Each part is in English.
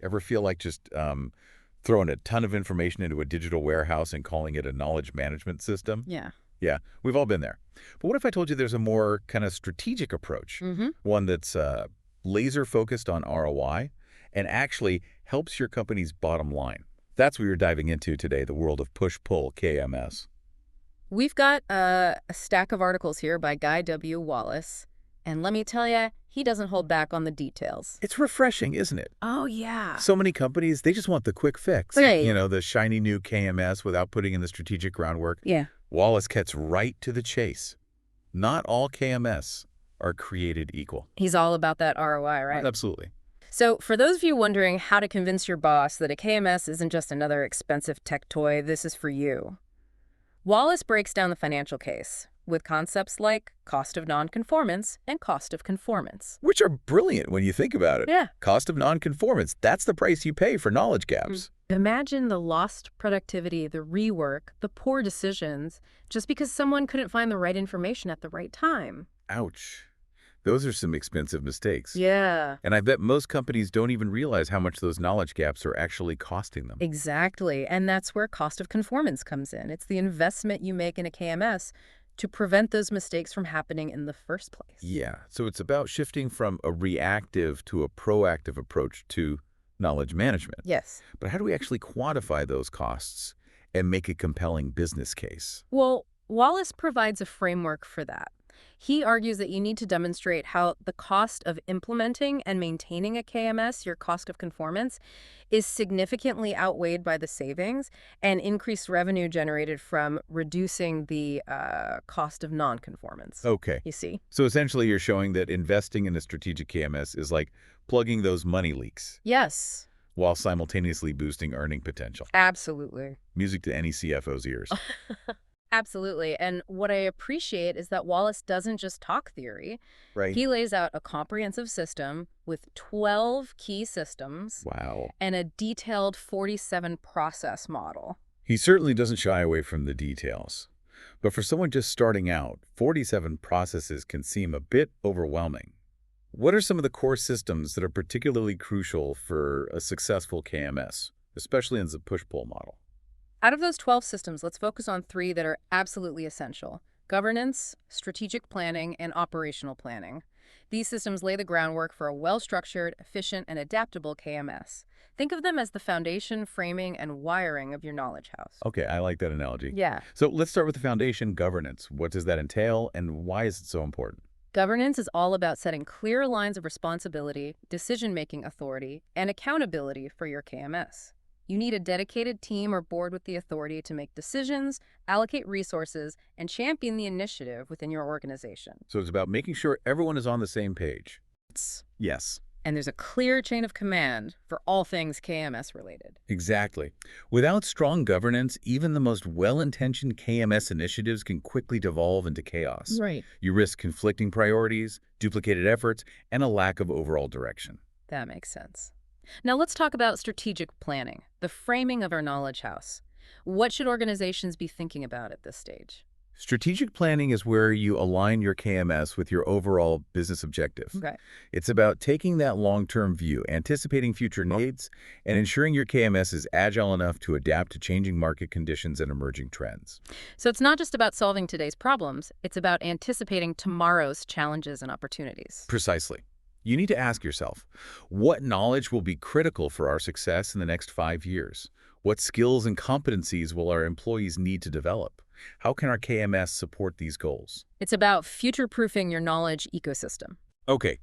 Ever feel like just throwing a ton of information into a digital warehouse and calling it a knowledge management system? Yeah. Yeah, we've all been there. But what if I told you there's a more kind of strategic approach, Mm-hmm. one that's laser focused on ROI and actually helps your company's bottom line? That's what we're diving into today, the world of push-pull KMS. We've got a stack of articles here by Guy W. Wallace, and let me tell you, he doesn't hold back on the details. It's refreshing, isn't it? Oh, yeah. So many companies, they just want the quick fix. Right. The shiny new KMS without putting in the strategic groundwork. Yeah. Wallace gets right to the chase. Not all KMS are created equal. He's all about that ROI, right? Absolutely. So for those of you wondering how to convince your boss that a KMS isn't just another expensive tech toy, this is for you. Wallace breaks down the financial case with concepts like cost of nonconformance and cost of conformance. Which are brilliant when you think about it. Yeah. Cost of nonconformance, that's the price you pay for knowledge gaps. Imagine the lost productivity, the rework, the poor decisions, just because someone couldn't find the right information at the right time. Ouch. Those are some expensive mistakes. Yeah. And I bet most companies don't even realize how much those knowledge gaps are actually costing them. Exactly. And that's where cost of conformance comes in. It's the investment you make in a KMS to prevent those mistakes from happening in the first place. Yeah, so it's about shifting from a reactive to a proactive approach to knowledge management. Yes. But how do we actually quantify those costs and make a compelling business case? Well, Wallace provides a framework for that. He argues that you need to demonstrate how the cost of implementing and maintaining a KMS, your cost of conformance, is significantly outweighed by the savings and increased revenue generated from reducing the cost of nonconformance. Okay. You see? So essentially you're showing that investing in a strategic KMS is like plugging those money leaks Yes, while simultaneously boosting earning potential. absolutely. Music to any CFO's ears. Absolutely. And what I appreciate is that Wallace doesn't just talk theory. Right? He lays out a comprehensive system with 12 key systems Wow. and a detailed 47 process model. He certainly doesn't shy away from the details. But for someone just starting out, 47 processes can seem a bit overwhelming. What are some of the core systems that are particularly crucial for a successful KMS, especially in the push-pull model? Out of those 12 systems, let's focus on 3 that are absolutely essential: governance, strategic planning, and operational planning. These systems lay the groundwork for a well-structured, efficient, and adaptable KMS. Think of them as the foundation, framing, and wiring of your knowledge house. Okay, I like that analogy. Yeah. So let's start with the foundation, governance. What does that entail, and why is it so important? Governance is all about setting clear lines of responsibility, decision-making authority, and accountability for your KMS. You need a dedicated team or board with the authority to make decisions, allocate resources, and champion the initiative within your organization. So it's about making sure everyone is on the same page. It's- Yes, And there's a clear chain of command for all things KMS related. exactly. Without strong governance, even the most well-intentioned KMS initiatives can quickly devolve into chaos. Right. You risk conflicting priorities, duplicated efforts, and a lack of overall direction. That makes sense. Now let's talk about strategic planning, the framing of our knowledge house. What should organizations be thinking about at this stage? Strategic planning is where you align your KMS with your overall business objective. Okay. It's about taking that long-term view, anticipating future needs, and ensuring your KMS is agile enough to adapt to changing market conditions and emerging trends. So it's not just about solving today's problems, it's about anticipating tomorrow's challenges and opportunities. Precisely. You need to ask yourself, what knowledge will be critical for our success in the next 5 years? What skills and competencies will our employees need to develop? How can our KMS support these goals? It's about future-proofing your knowledge ecosystem. Okay,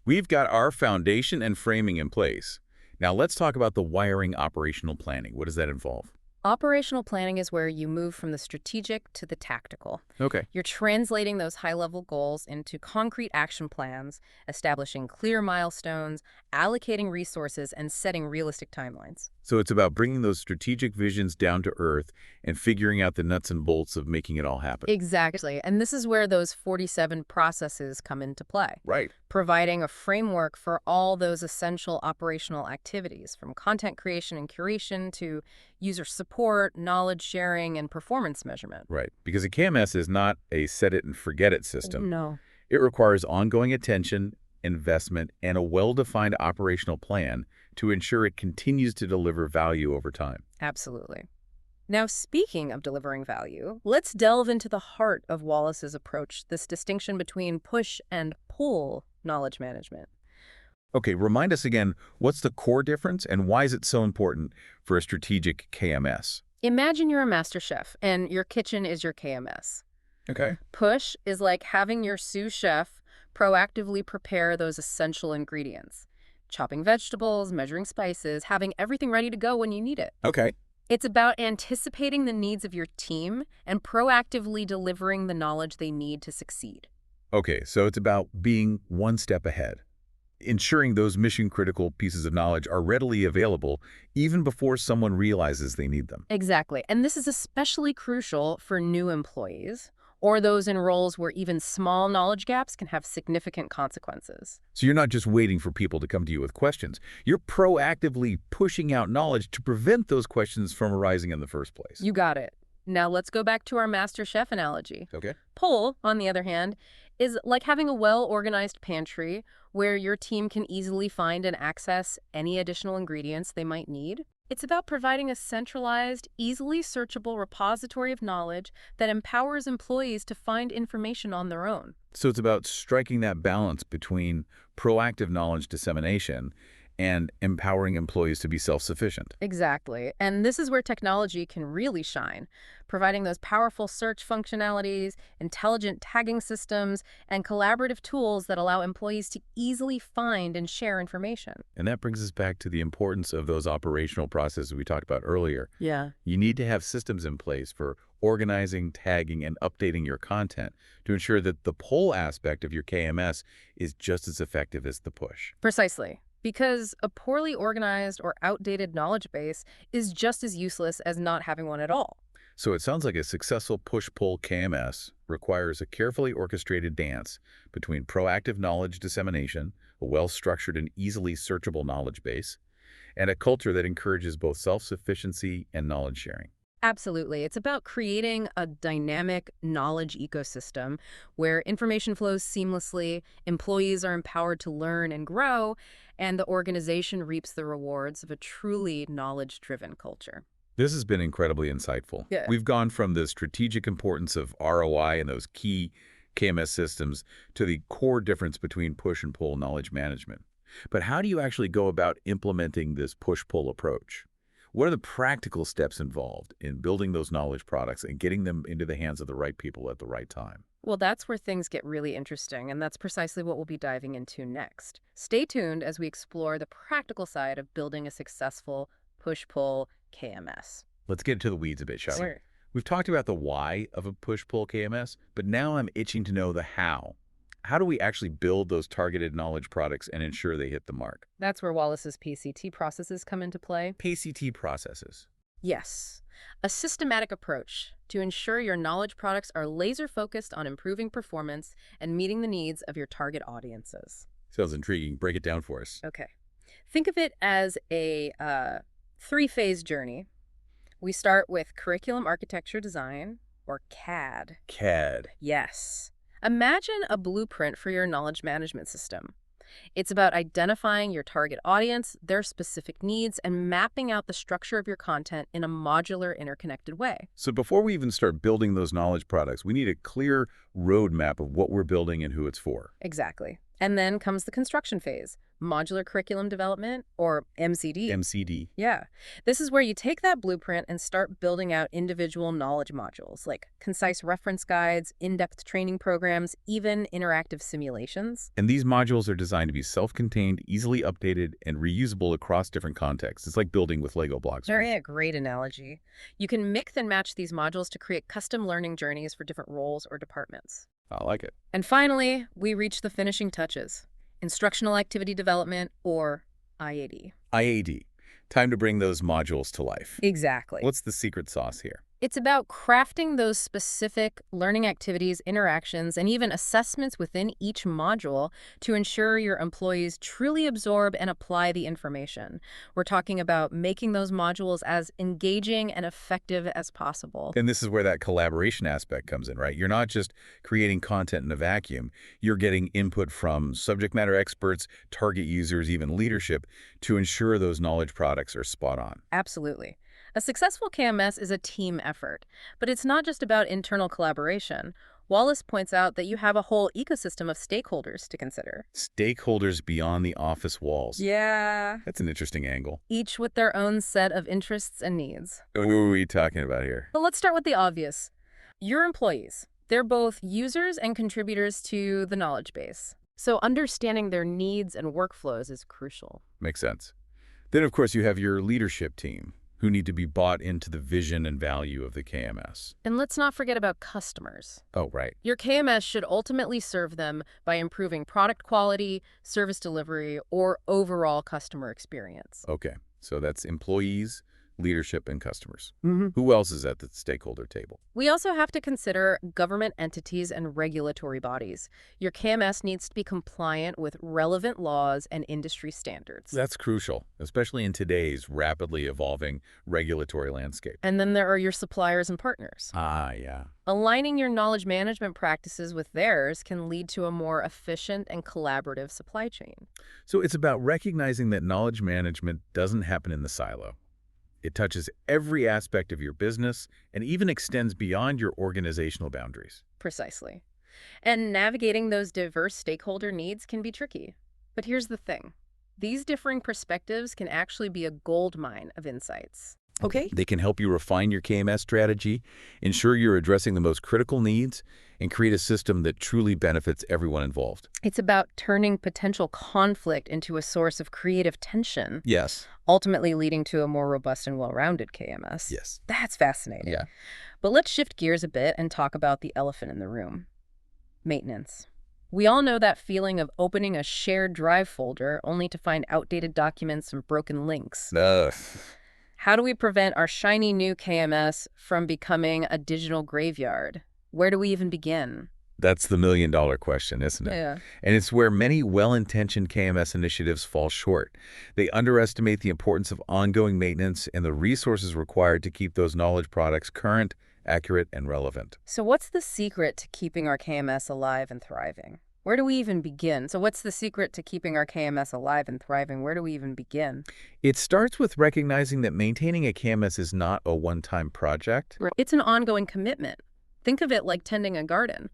we've got our foundation and framing in place. Now let's talk about the wiring operational planning. What does that involve? Operational planning is where you move from the strategic to the tactical. Okay. You're translating those high-level goals into concrete action plans, establishing clear milestones, allocating resources, and setting realistic timelines. So it's about bringing those strategic visions down to earth and figuring out the nuts and bolts of making it all happen. Exactly. And this is where those 47 processes come into play, Right. providing a framework for all those essential operational activities, from content creation and curation to user support, knowledge sharing, and performance measurement. Right. Because a KMS is not a set-it-and-forget-it system. No. It requires ongoing attention, investment, and a well-defined operational plan to ensure it continues to deliver value over time. Absolutely. Now, speaking of delivering value, let's delve into the heart of Wallace's approach, this distinction between push and pull knowledge management. Okay, remind us again, what's the core difference and why is it so important for a strategic KMS? Imagine you're a master chef and your kitchen is your KMS. Okay. Push is like having your sous chef proactively prepare those essential ingredients. Chopping vegetables, measuring spices, having everything ready to go when you need it. Okay. It's about anticipating the needs of your team and proactively delivering the knowledge they need to succeed. Okay, so it's about being one step ahead, ensuring those mission-critical pieces of knowledge are readily available even before someone realizes they need them. Exactly. And this is especially crucial for new employees or those in roles where even small knowledge gaps can have significant consequences. So you're not just waiting for people to come to you with questions. You're proactively pushing out knowledge to prevent those questions from arising in the first place. You got it. Now let's go back to our master chef analogy. Okay. Pull, on the other hand, is like having a well-organized pantry where your team can easily find and access any additional ingredients they might need. It's about providing a centralized, easily searchable repository of knowledge that empowers employees to find information on their own. So it's about striking that balance between proactive knowledge dissemination and empowering employees to be self-sufficient. Exactly. And this is where technology can really shine, providing those powerful search functionalities, intelligent tagging systems, and collaborative tools that allow employees to easily find and share information. And that brings us back to the importance of those operational processes we talked about earlier. Yeah. You need to have systems in place for organizing, tagging, and updating your content to ensure that the pull aspect of your KMS is just as effective as the push. Precisely. Because a poorly organized or outdated knowledge base is just as useless as not having one at all. So it sounds like a successful push-pull KMS requires a carefully orchestrated dance between proactive knowledge dissemination, a well-structured and easily searchable knowledge base, and a culture that encourages both self-sufficiency and knowledge sharing. Absolutely. It's about creating a dynamic knowledge ecosystem where information flows seamlessly, employees are empowered to learn and grow, and the organization reaps the rewards of a truly knowledge-driven culture. This has been incredibly insightful. Yeah. We've gone from the strategic importance of ROI and those key KMS systems to the core difference between push and pull knowledge management. But how do you actually go about implementing this push-pull approach? What are the practical steps involved in building those knowledge products and getting them into the hands of the right people at the right time? Well, that's where things get really interesting, and that's precisely what we'll be diving into next. Stay tuned as we explore the practical side of building a successful push-pull KMS. Let's get into the weeds a bit, shall we? Sure. We've talked about the why of a push-pull KMS, but now I'm itching to know the how. How do we actually build those targeted knowledge products and ensure they hit the mark? That's where Wallace's PCT processes come into play. PCT processes. Yes, a systematic approach to ensure your knowledge products are laser-focused on improving performance and meeting the needs of your target audiences. Sounds intriguing. Break it down for us. Okay. Think of it as a three-phase journey. We start with curriculum architecture design, or CAD. CAD. Yes. Imagine a blueprint for your knowledge management system. It's about identifying your target audience, their specific needs, and mapping out the structure of your content in a modular, interconnected way. So before we even start building those knowledge products, we need a clear roadmap of what we're building and who it's for. Exactly. And then comes the construction phase, modular curriculum development, or MCD. MCD. Yeah. This is where you take that blueprint and start building out individual knowledge modules, like concise reference guides, in-depth training programs, even interactive simulations. And these modules are designed to be self-contained, easily updated, and reusable across different contexts. It's like building with Lego blocks. Very a great analogy. You can mix and match these modules to create custom learning journeys for different roles or departments. I like it. And finally, we reach the finishing touches, instructional activity development, or IAD. IAD. Time to bring those modules to life. Exactly. What's the secret sauce here? It's about crafting those specific learning activities, interactions, and even assessments within each module to ensure your employees truly absorb and apply the information. We're talking about making those modules as engaging and effective as possible. And this is where that collaboration aspect comes in, right? You're not just creating content in a vacuum. You're getting input from subject matter experts, target users, even leadership to ensure those knowledge products are spot on. Absolutely. A successful KMS is a team effort, but it's not just about internal collaboration. Wallace points out that you have a whole ecosystem of stakeholders to consider. Stakeholders beyond the office walls. Yeah. That's an interesting angle. Each with their own set of interests and needs. Who are we talking about here? But let's start with the obvious. Your employees. They're both users and contributors to the knowledge base. So understanding their needs and workflows is crucial. Makes sense. Then, of course, you have your leadership team, who need to be bought into the vision and value of the KMS. And let's not forget about customers. Oh, right. Your KMS should ultimately serve them by improving product quality, service delivery, or overall customer experience. Okay. So that's employees, leadership, and customers. Mm-hmm. Who else is at the stakeholder table? We also have to consider government entities and regulatory bodies. Your KMS needs to be compliant with relevant laws and industry standards. That's crucial, especially in today's rapidly evolving regulatory landscape. And then there are your suppliers and partners. Ah, yeah. Aligning your knowledge management practices with theirs can lead to a more efficient and collaborative supply chain. So it's about recognizing that knowledge management doesn't happen in the silo. It touches every aspect of your business and even extends beyond your organizational boundaries. Precisely. And navigating those diverse stakeholder needs can be tricky. But here's the thing. These differing perspectives can actually be a goldmine of insights. Okay? They can help you refine your KMS strategy, ensure you're addressing the most critical needs, and create a system that truly benefits everyone involved. It's about turning potential conflict into a source of creative tension, Yes. ultimately leading to a more robust and well-rounded KMS. Yes. That's fascinating. Yeah. But let's shift gears a bit and talk about the elephant in the room. Maintenance. We all know that feeling of opening a shared drive folder only to find outdated documents and broken links. Ugh. How do we prevent our shiny new KMS from becoming a digital graveyard? Where do we even begin? That's the million-dollar question, isn't it? Yeah. And it's where many well-intentioned KMS initiatives fall short. They underestimate the importance of ongoing maintenance and the resources required to keep those knowledge products current, accurate, and relevant. So what's the secret to keeping our KMS alive and thriving? Where do we even begin? So what's the secret to keeping our KMS alive and thriving? Where do we even begin? It starts with recognizing that maintaining a KMS is not a one-time project. It's an ongoing commitment. Think of it like tending a garden.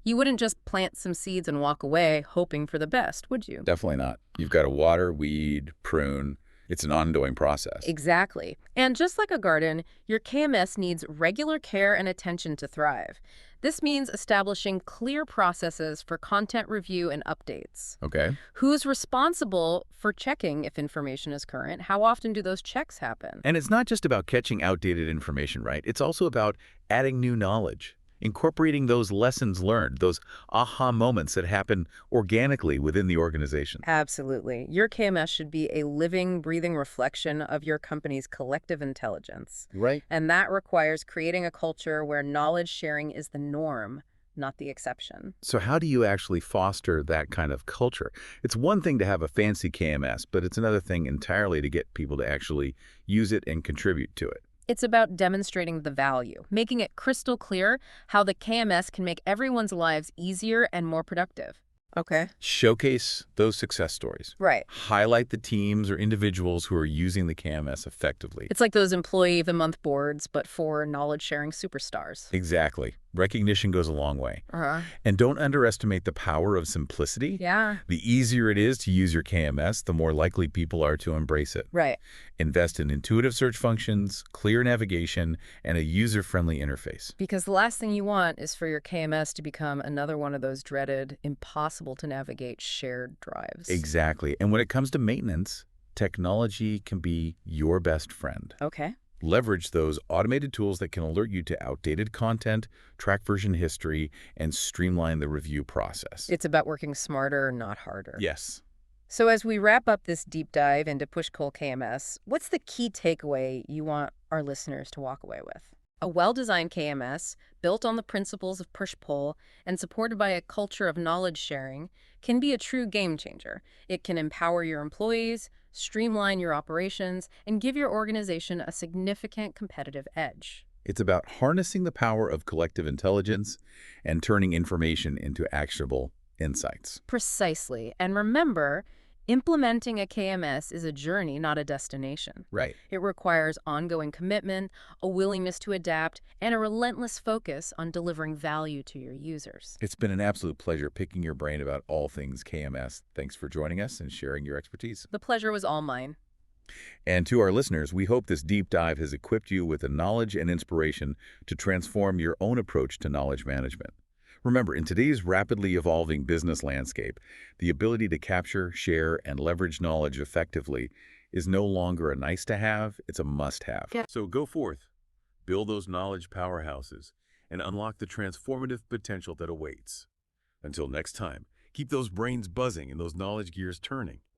You wouldn't just plant some seeds and walk away hoping for the best, would you? Definitely not. You've got to water, weed, prune. It's an ongoing process. Exactly. And just like a garden, your KMS needs regular care and attention to thrive. This means establishing clear processes for content review and updates. Okay. Who's responsible for checking if information is current? How often do those checks happen? And it's not just about catching outdated information, right? It's also about adding new knowledge, incorporating those lessons learned, those aha moments that happen organically within the organization. Absolutely. Your KMS should be a living, breathing reflection of your company's collective intelligence. Right. And that requires creating a culture where knowledge sharing is the norm, not the exception. So how do you actually foster that kind of culture? It's one thing to have a fancy KMS, but it's another thing entirely to get people to actually use it and contribute to it. It's about demonstrating the value, making it crystal clear how the KMS can make everyone's lives easier and more productive. Okay. Showcase those success stories. Right. Highlight the teams or individuals who are using the KMS effectively. It's like those Employee of the Month boards, but for knowledge-sharing superstars. Exactly. Recognition goes a long way. Uh-huh. And don't underestimate the power of simplicity. Yeah. The easier it is to use your KMS, the more likely people are to embrace it. Right. Invest in intuitive search functions, clear navigation, and a user-friendly interface. Because the last thing you want is for your KMS to become another one of those dreaded, impossible-to-navigate shared drives. Exactly. And when it comes to maintenance, technology can be your best friend. Okay. Leverage those automated tools that can alert you to outdated content, track version history, and streamline the review process. It's about working smarter, not harder. Yes. So as we wrap up this deep dive into push-pull KMS, what's the key takeaway you want our listeners to walk away with? A well-designed KMS, built on the principles of push-pull and supported by a culture of knowledge sharing, can be a true game changer. It can empower your employees, streamline your operations, and give your organization a significant competitive edge. It's about harnessing the power of collective intelligence and turning information into actionable insights. Precisely. And remember, implementing a KMS is a journey, not a destination. Right. It requires ongoing commitment, a willingness to adapt, and a relentless focus on delivering value to your users. It's been an absolute pleasure picking your brain about all things KMS. Thanks for joining us and sharing your expertise. The pleasure was all mine. And to our listeners, we hope this deep dive has equipped you with the knowledge and inspiration to transform your own approach to knowledge management. Remember, in today's rapidly evolving business landscape, the ability to capture, share, and leverage knowledge effectively is no longer a nice-to-have, it's a must-have. Yeah. So go forth, build those knowledge powerhouses, and unlock the transformative potential that awaits. Until next time, keep those brains buzzing and those knowledge gears turning.